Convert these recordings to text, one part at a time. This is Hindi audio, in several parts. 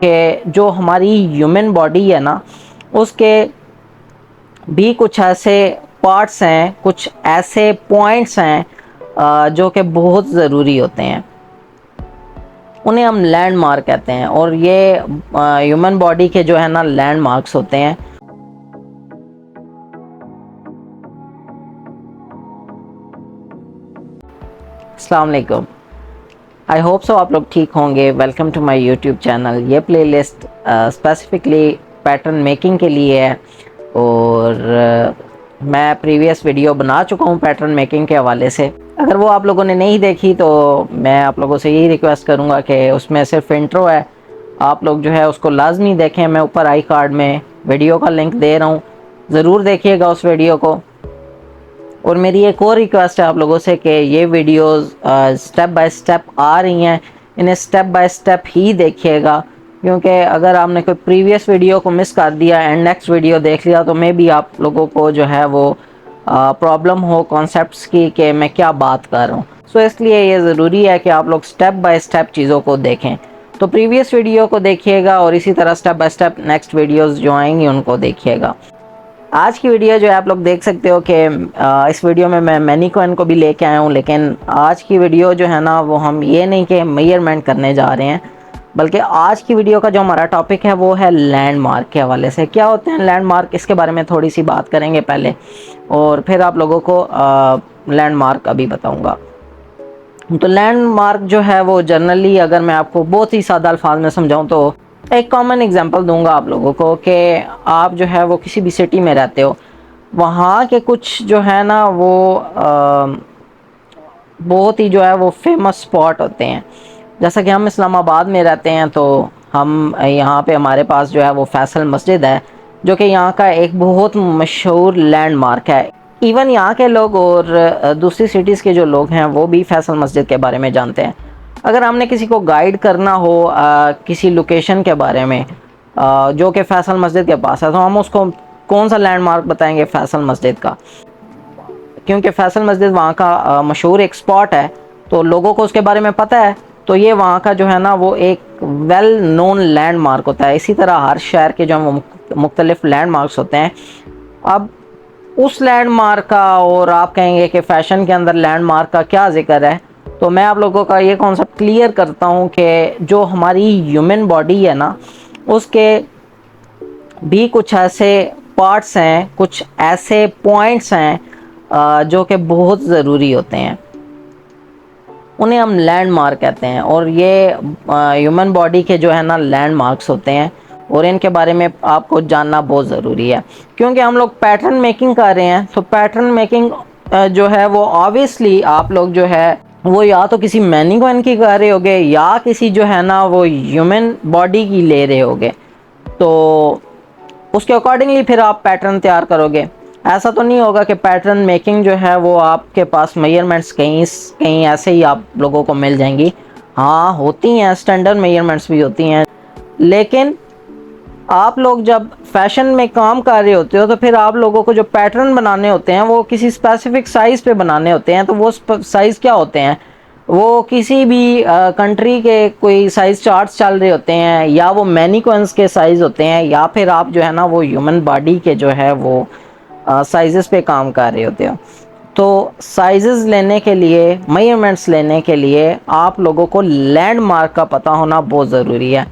कि जो हमारी ह्यूमन बॉडी है ना, उसके भी कुछ ऐसे पार्ट्स हैं, कुछ ऐसे पॉइंट्स हैं जो कि बहुत ज़रूरी होते हैं। उन्हें हम लैंडमार्क कहते हैं और ये ह्यूमन बॉडी के जो है ना लैंडमार्क्स होते हैं। अस्सलाम वालेकुम, आई होप सो आप लोग ठीक होंगे। Welcome to my YouTube channel. ये प्लेलिस्ट स्पेसिफिकली पैटर्न मेकिंग के लिए है और मैं प्रीवियस वीडियो बना चुका हूँ पैटर्न मेकिंग के हवाले से। अगर वो आप लोगों ने नहीं देखी तो मैं आप लोगों से यही रिक्वेस्ट करूँगा कि उसमें सिर्फ इंट्रो है, आप लोग जो है उसको लाजमी देखें। मैं ऊपर आई कार्ड में वीडियो का लिंक दे रहा हूँ, ज़रूर देखिएगा उस वीडियो को। और मेरी एक और रिक्वेस्ट है आप लोगों से कि ये वीडियोस स्टेप बाय स्टेप आ रही हैं, इन्हें स्टेप बाय स्टेप ही देखिएगा, क्योंकि अगर आपने कोई प्रीवियस वीडियो को मिस कर दिया एंड नेक्स्ट वीडियो देख लिया तो मे बी आप लोगों को जो है वो प्रॉब्लम हो कॉन्सेप्ट्स की कि मैं क्या बात कर रहा हूँ। सो इसलिए ये ज़रूरी है कि आप लोग स्टेप बाय स्टेप चीज़ों को देखें। तो प्रीवियस वीडियो को देखिएगा और इसी तरह step by step next videos जो आएंगी उनको देखिएगा। आज की वीडियो जो है आप लोग देख सकते हो कि इस वीडियो में मैं मैनीक्विन को भी लेके आया हूँ, लेकिन आज की वीडियो जो है ना वो हम ये नहीं कि मेजरमेंट करने जा रहे हैं, बल्कि आज की वीडियो का जो हमारा टॉपिक है वो है लैंडमार्क के हवाले से। क्या होते हैं लैंडमार्क, इसके बारे में थोड़ी सी बात करेंगे पहले और फिर आप लोगों को लैंडमार्क अभी बताऊँगा। तो लैंडमार्क जो है वो जनरली, अगर मैं आपको बहुत ही सादा अल्फाज में समझाऊँ तो एक कॉमन एग्जांपल दूंगा आप लोगों को कि आप जो है वो किसी भी सिटी में रहते हो, वहाँ के कुछ जो है ना वो बहुत ही जो है वो फेमस स्पॉट होते हैं। जैसा कि हम इस्लामाबाद में रहते हैं तो हम यहाँ पे हमारे पास जो है वो फैसल मस्जिद है, जो कि यहाँ का एक बहुत मशहूर लैंडमार्क है। इवन यहाँ के लोग और दूसरी सिटीज़ के जो लोग हैं वो भी फैसल मस्जिद के बारे में जानते हैं। अगर हमने किसी को गाइड करना हो किसी लोकेशन के बारे में जो कि फैसल मस्जिद के पास है, तो हम उसको कौन सा लैंडमार्क बताएंगे? फैसल मस्जिद का, क्योंकि फैसल मस्जिद वहाँ का मशहूर एक स्पॉट है तो लोगों को उसके बारे में पता है, तो ये वहाँ का जो है ना वो एक वेल नोन लैंडमार्क होता है। इसी तरह हर शहर के जो मुख्तलिफ लैंडमार्क्स होते हैं। अब उस लैंडमार्क का, और आप कहेंगे कि फ़ैशन के अंदर लैंडमार्क का क्या ज़िक्र है, तो मैं आप लोगों का ये कॉन्सेप्ट क्लियर करता हूँ कि जो हमारी ह्यूमन बॉडी है ना, उसके भी कुछ ऐसे पार्ट्स हैं, कुछ ऐसे पॉइंट्स हैं जो कि बहुत ज़रूरी होते हैं। उन्हें हम लैंडमार्क कहते हैं और ये ह्यूमन बॉडी के जो है ना लैंडमार्क्स होते हैं और इनके बारे में आपको जानना बहुत ज़रूरी है, क्योंकि हम लोग पैटर्न मेकिंग कर रहे हैं। तो पैटर्न मेकिंग जो है वो ऑब्वियसली आप लोग जो है वो या तो किसी मैनीक्विन की कर रहे होगे या किसी जो है ना वो ह्यूमन बॉडी की ले रहे होगे, तो उसके अकॉर्डिंगली फिर आप पैटर्न तैयार करोगे। ऐसा तो नहीं होगा कि पैटर्न मेकिंग जो है वो आपके पास मेजरमेंट्स कहीं कहीं ऐसे ही आप लोगों को मिल जाएंगी। हाँ होती हैं, स्टैंडर्ड मेजरमेंट्स भी होती हैं, लेकिन आप लोग जब फैशन में काम कर रहे होते हो तो फिर आप लोगों को जो पैटर्न बनाने होते हैं वो किसी स्पेसिफिक साइज़ पे बनाने होते हैं। तो वो साइज़ क्या होते हैं? वो किसी भी कंट्री के कोई साइज़ चार्ट्स चल रहे होते हैं, या वो मैनीक्विन्स के साइज़ होते हैं, या फिर आप जो है ना वो ह्यूमन बॉडी के जो है वो साइज़ पे काम कर रहे होते हो। तो साइज़ लेने के लिए, मेजरमेंट्स लेने के लिए आप लोगों को लैंडमार्क का पता होना बहुत ज़रूरी है।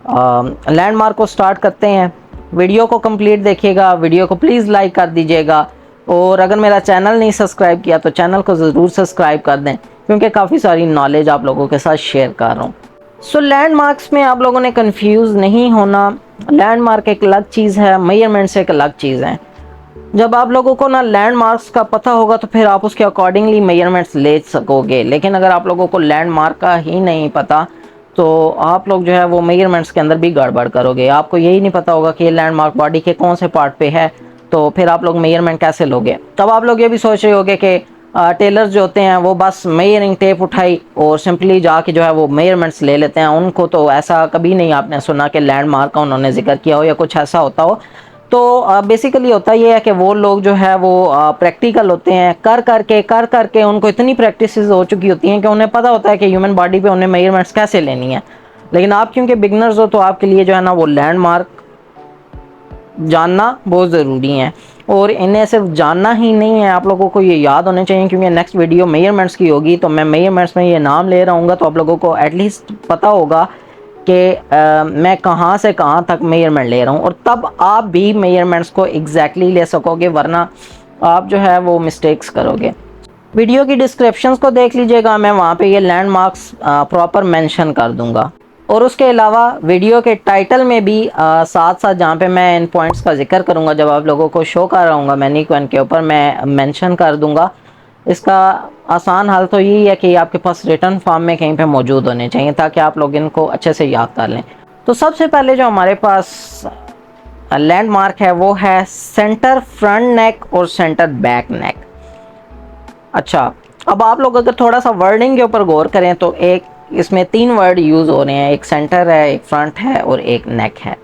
लैंडमार्क को स्टार्ट करते हैं। वीडियो को कंप्लीट देखिएगा, वीडियो को प्लीज़ लाइक कर दीजिएगा, और अगर मेरा चैनल नहीं सब्सक्राइब किया तो चैनल को ज़रूर सब्सक्राइब कर दें, क्योंकि काफ़ी सारी नॉलेज आप लोगों के साथ शेयर कर रहा हूँ। सो लैंडमार्क्स में आप लोगों ने कंफ्यूज नहीं होना। लैंडमार्क एक अलग चीज़ है, मेजरमेंट्स एक अलग चीज़ है। जब आप लोगों को ना लैंडमार्क्स का पता होगा तो फिर आप उसके अकॉर्डिंगली मेजरमेंट्स ले सकोगे, लेकिन अगर आप लोगों को लैंडमार्क का ही नहीं पता तो आप लोग जो है वो मेजरमेंट्स के अंदर भी गड़बड़ करोगे। आपको यही नहीं पता होगा कि ये लैंडमार्क बॉडी के कौन से पार्ट पे है, तो फिर आप लोग मेजरमेंट कैसे लोगे? तब आप लोग ये भी सोच रहे होगे कि टेलर्स जो होते हैं वो बस मेजरिंग टेप उठाई और सिंपली जाके जो है वो मेजरमेंट्स ले लेते हैं। उनको तो ऐसा कभी नहीं आपने सुना कि लैंडमार्क का उन्होंने जिक्र किया हो या कुछ ऐसा होता हो। तो बेसिकली होता ये है कि वो लोग जो है वो प्रैक्टिकल होते हैं, कर करके उनको इतनी प्रैक्टिसेस हो चुकी होती हैं कि उन्हें पता होता है कि ह्यूमन बॉडी पे उन्हें मेजरमेंट्स कैसे लेनी है। लेकिन आप क्योंकि बिगनर्स हो तो आपके लिए जो है ना वो लैंडमार्क जानना बहुत ज़रूरी है। और इन्हें सिर्फ जानना ही नहीं है, आप लोगों को ये याद होने चाहिए, क्योंकि नेक्स्ट वीडियो मेजरमेंट्स की होगी तो मैं मेजरमेंट्स में ये नाम ले रहा हूँ, तो आप लोगों को एटलीस्ट पता होगा कि मैं कहाँ से कहाँ तक मेजरमेंट ले रहा हूँ, और तब आप भी मेजरमेंट्स को एग्जैक्टली ले सकोगे, वरना आप जो है वो मिस्टेक्स करोगे। वीडियो की डिस्क्रिप्शंस को देख लीजिएगा, मैं वहाँ पे ये लैंडमार्क्स प्रॉपर मेंशन कर दूँगा। और उसके अलावा वीडियो के टाइटल में भी साथ साथ जहाँ पे मैं इन पॉइंट्स का जिक्र करूँगा, जब आप लोगों को शो कर रहा हूँ मैनीक्विन के ऊपर, मैं मेंशन कर दूँगा। इसका आसान हल तो यही है कि आपके पास रिटर्न फॉर्म में कहीं पे मौजूद होने चाहिए, ताकि आप लोग इनको अच्छे से याद कर लें। तो सबसे पहले जो हमारे पास लैंडमार्क है वो है सेंटर फ्रंट नेक और सेंटर बैक नेक। अच्छा, अब आप लोग अगर थोड़ा सा वर्डिंग के ऊपर गौर करें तो एक इसमें 3 वर्ड यूज़ हो रहे हैं, एक सेंटर है, एक फ्रंट है और एक नेक है।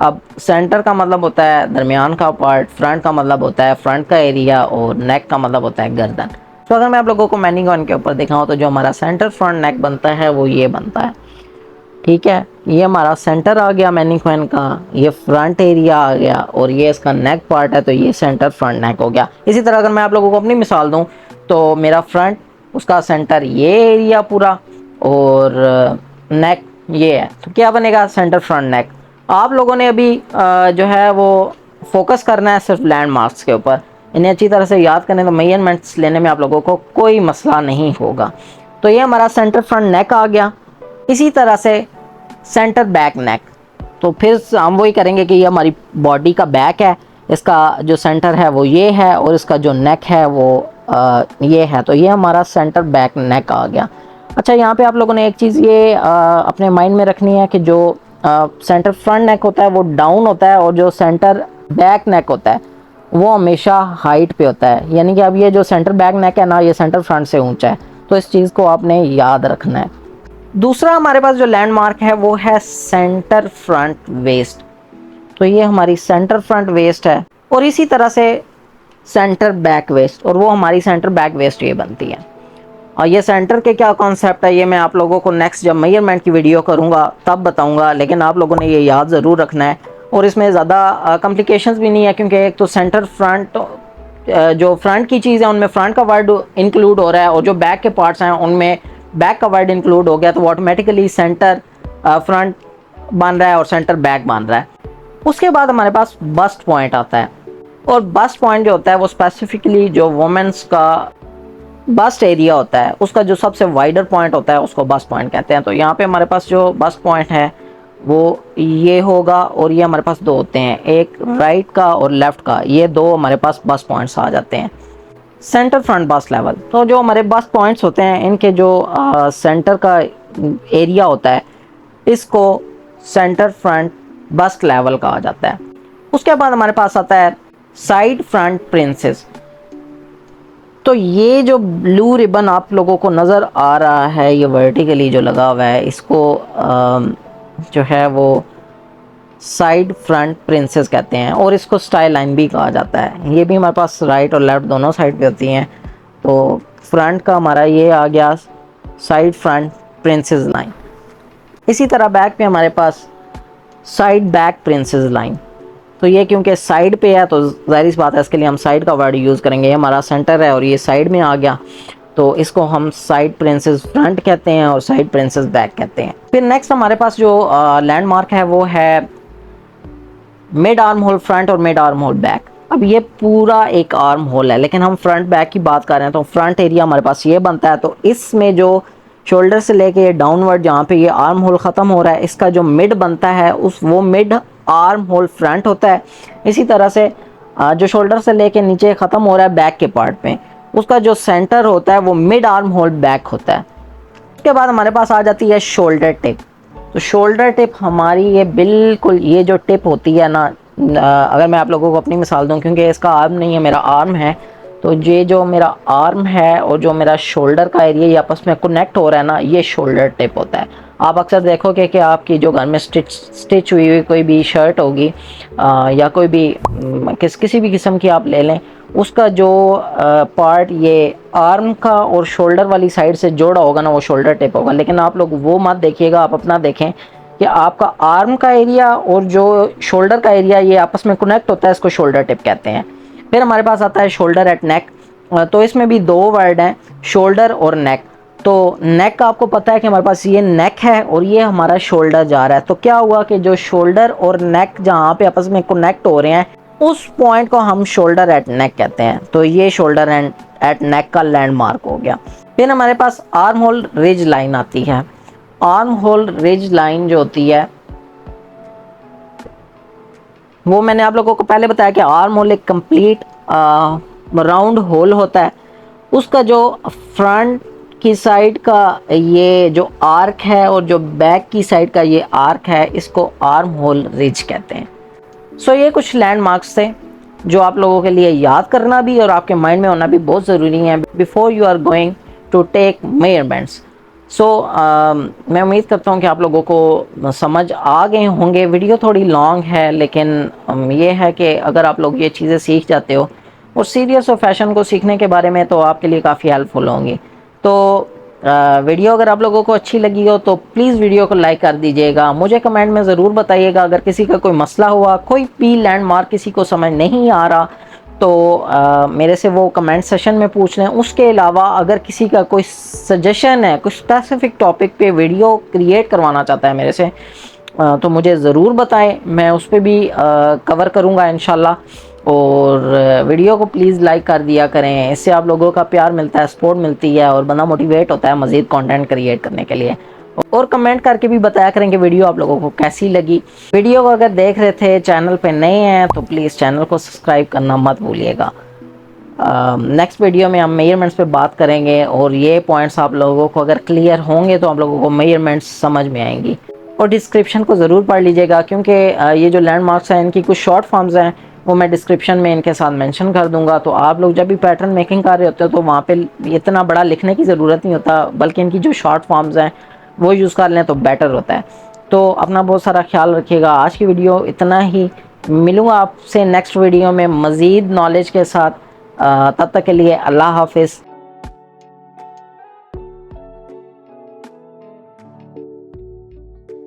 अब सेंटर का मतलब होता है दरमियान का पार्ट, फ्रंट का मतलब होता है फ्रंट का एरिया, और नेक का मतलब होता है गर्दन। तो अगर मैं आप लोगों को मैनीक्विन के ऊपर दिखाऊं तो जो हमारा सेंटर फ्रंट नेक बनता है वो ये बनता है। ठीक है, ये हमारा सेंटर आ गया मैनीक्विन का, ये फ्रंट एरिया आ गया, और ये इसका नेक पार्ट है, तो ये सेंटर फ्रंट नेक हो गया। इसी तरह अगर मैं आप लोगों को अपनी मिसाल दूं तो मेरा फ्रंट, उसका सेंटर ये एरिया पूरा, और नेक ये है, तो क्या बनेगा सेंटर फ्रंट नेक। आप लोगों ने अभी जो है वो फोकस करना है सिर्फ लैंडमार्क्स के ऊपर, इन्हें अच्छी तरह से याद करने, तो मेजरमेंट्स लेने में आप लोगों को कोई मसला नहीं होगा। तो ये हमारा सेंटर फ्रंट नेक आ गया। इसी तरह से सेंटर बैक नेक, तो फिर हम वही करेंगे कि ये हमारी बॉडी का बैक है, इसका जो सेंटर है वो ये है, और इसका जो नेक है वो ये है, तो ये हमारा सेंटर बैक नेक आ गया। अच्छा, यहाँ पे आप लोगों ने एक चीज़ ये अपने माइंड में रखनी है कि जो सेंटर फ्रंट नेक होता है वो डाउन होता है, और जो सेंटर बैक नेक होता है वो हमेशा हाइट पे होता है। यानी कि अब ये जो सेंटर बैक नेक है ना, ये सेंटर फ्रंट से ऊंचा है, तो इस चीज़ को आपने याद रखना है। दूसरा हमारे पास जो लैंडमार्क है वो है सेंटर फ्रंट वेस्ट। तो ये हमारी सेंटर फ्रंट वेस्ट है, और इसी तरह से सेंटर बैक वेस्ट, और वो हमारी सेंटर बैक वेस्ट ये बनती है। और ये सेंटर के क्या कॉन्सेप्ट है ये मैं आप लोगों को नेक्स्ट जब मेजरमेंट की वीडियो करूँगा तब बताऊँगा, लेकिन आप लोगों ने ये याद ज़रूर रखना है। और इसमें ज़्यादा कॉम्प्लिकेशंस भी नहीं है, क्योंकि एक तो सेंटर फ्रंट, जो फ्रंट की चीज़ है उनमें फ्रंट का वर्ड इंक्लूड हो रहा है, और जो बैक के पार्ट्स हैं उनमें बैक का वर्ड इंक्लूड हो गया, तो ऑटोमेटिकली सेंटर फ्रंट बन रहा है और सेंटर बैक बन रहा है। उसके बाद हमारे पास बस्ट पॉइंट आता है, और बस्ट पॉइंट जो होता है वो स्पेसिफिकली जो वुमेन्स का बस्ट एरिया होता है, उसका जो सबसे वाइडर पॉइंट होता है उसको बस्ट पॉइंट कहते हैं। तो यहाँ पे हमारे पास जो बस्ट पॉइंट है वो ये होगा, और ये हमारे पास 2 होते हैं, एक राइट का और लेफ्ट का, ये 2 हमारे पास बस्ट पॉइंट्स आ जाते हैं। सेंटर फ्रंट बस्ट लेवल, तो जो हमारे बस्ट पॉइंट्स होते हैं इनके जो सेंटर का एरिया होता है इसको सेंटर फ्रंट बस्ट लेवल कहा जाता है। उसके बाद हमारे पास आता है साइड फ्रंट प्रिंसेस। तो ये जो ब्लू रिबन आप लोगों को नज़र आ रहा है, ये वर्टिकली जो लगा हुआ है, इसको जो है वो साइड फ्रंट प्रिंसेस कहते हैं, और इसको स्टाइल लाइन भी कहा जाता है। ये भी हमारे पास राइट और लेफ्ट दोनों साइड पे होती हैं। तो फ्रंट का हमारा ये आ गया साइड फ्रंट प्रिंसेस लाइन। इसी तरह बैक पे हमारे पास साइड बैक प्रिंसेस लाइन। तो ये क्योंकि साइड पे है तो ज़ाहिर सी बात है इसके लिए हम साइड का वर्ड यूज़ करेंगे। ये हमारा सेंटर है और ये साइड में आ गया, तो इसको हम साइड प्रिंसेस फ्रंट कहते हैं और साइड प्रिंसेस बैक कहते हैं। फिर नेक्स्ट हमारे पास जो लैंडमार्क है वो है मिड आर्म होल फ्रंट और मिड आर्म होल बैक। अब ये पूरा एक आर्म होल है, लेकिन हम फ्रंट बैक की बात कर रहे हैं, तो फ्रंट एरिया हमारे पास ये बनता है। तो इसमें जो शोल्डर से लेके ये डाउनवर्ड जहाँ पे ये आर्म होल ख़त्म हो रहा है, इसका जो मिड बनता है वो मिड आर्म होल फ्रंट होता है। इसी तरह से जो शोल्डर से लेके नीचे ख़त्म हो रहा है बैक के पार्ट पे, उसका जो सेंटर होता है वो मिड आर्म होल बैक होता है। उसके बाद हमारे पास आ जाती है शोल्डर टिप। तो शोल्डर टिप हमारी ये बिल्कुल ये जो टिप होती है ना, अगर मैं आप लोगों को अपनी मिसाल दूं, क्योंकि इसका आर्म नहीं है, मेरा आर्म है, तो ये जो मेरा आर्म है और जो मेरा शोल्डर का एरिया ये आपस में कनेक्ट हो रहा है ना, ये शोल्डर टिप होता है। आप अक्सर देखोगे कि आपकी जो घर में स्टिच हुई कोई भी शर्ट होगी या कोई भी किसी भी किस्म की आप ले लें, उसका जो पार्ट ये आर्म का और शोल्डर वाली साइड से जोड़ा होगा ना वो शोल्डर टिप होगा। लेकिन आप लोग वो मत देखिएगा, आप अपना देखें कि आपका आर्म का एरिया और जो शोल्डर का एरिया ये आपस में कनेक्ट होता है, इसको शोल्डर टिप कहते हैं। फिर हमारे पास आता है शोल्डर एट नेक। तो इसमें भी दो वर्ड हैं, शोल्डर और नेक। तो नेक का आपको पता है कि हमारे पास ये नेक है और ये हमारा शोल्डर जा रहा है। तो क्या हुआ कि जो शोल्डर और नेक जहाँ पे आपस में कनेक्ट हो रहे हैं उस पॉइंट को हम शोल्डर एट नेक कहते हैं। तो ये शोल्डर एट नेक का लैंडमार्क हो गया। फिर हमारे पास आर्म होल रिज लाइन आती है। आर्म होल रिज लाइन जो होती है वो मैंने आप लोगों को पहले बताया कि आर्म होल एक कंप्लीट राउंड होल होता है। उसका जो फ्रंट की साइड का ये जो आर्क है और जो बैक की साइड का ये आर्क है, इसको आर्म होल रिज कहते हैं। सो ये कुछ लैंडमार्क्स थे जो आप लोगों के लिए याद करना भी और आपके माइंड में होना भी बहुत ज़रूरी है before you are going to take measurements. So मैं उम्मीद करता हूँ कि आप लोगों को समझ आ गए होंगे। वीडियो थोड़ी लॉन्ग है, लेकिन ये है कि अगर आप लोग ये चीज़ें सीख जाते हो और सीरियस और फैशन को सीखने के बारे में, तो आपके लिए काफ़ी हेल्पफुल होंगी। तो वीडियो अगर आप लोगों को अच्छी लगी हो तो प्लीज़ वीडियो को लाइक कर दीजिएगा। मुझे कमेंट में ज़रूर बताइएगा अगर किसी का कोई मसला हुआ, कोई भी लैंडमार्क किसी को समझ नहीं आ रहा तो मेरे से वो कमेंट सेशन में पूछ लें। उसके अलावा अगर किसी का कोई सजेशन है, कुछ स्पेसिफिक टॉपिक पे वीडियो क्रिएट करवाना चाहता है मेरे से, तो मुझे ज़रूर बताएं, मैं उस पर भी कवर करूँगा इंशाल्लाह। और वीडियो को प्लीज़ लाइक कर दिया करें, इससे आप लोगों का प्यार मिलता है, सपोर्ट मिलती है और बंदा मोटिवेट होता है मज़ीद कंटेंट क्रिएट करने के लिए। और कमेंट करके भी बताया करें कि वीडियो आप लोगों को कैसी लगी। वीडियो को अगर देख रहे थे, चैनल पे नए हैं, तो प्लीज़ चैनल को सब्सक्राइब करना मत भूलिएगा। नेक्स्ट वीडियो में हम मेजरमेंट्स पे बात करेंगे और ये पॉइंट्स आप लोगों को अगर क्लियर होंगे तो आप लोगों को मेजरमेंट्स समझ में आएंगी। और डिस्क्रिप्शन को ज़रूर पढ़ लीजिएगा, क्योंकि ये जो लैंडमार्क्स हैं इनकी कुछ शॉर्ट फॉर्म्स हैं वो मैं डिस्क्रिप्शन में इनके साथ मेंशन कर दूंगा। तो आप लोग जब भी पैटर्न मेकिंग कर रहे होते हो तो वहाँ पे इतना बड़ा लिखने की ज़रूरत नहीं होता, बल्कि इनकी जो शॉर्ट फॉर्म्स हैं वो यूज़ कर लें तो बेटर होता है। तो अपना बहुत सारा ख्याल रखिएगा। आज की वीडियो इतना ही, मिलूँगा आपसे नेक्स्ट वीडियो में मज़ीद नॉलेज के साथ। तब तक के लिए अल्लाह हाफिज़।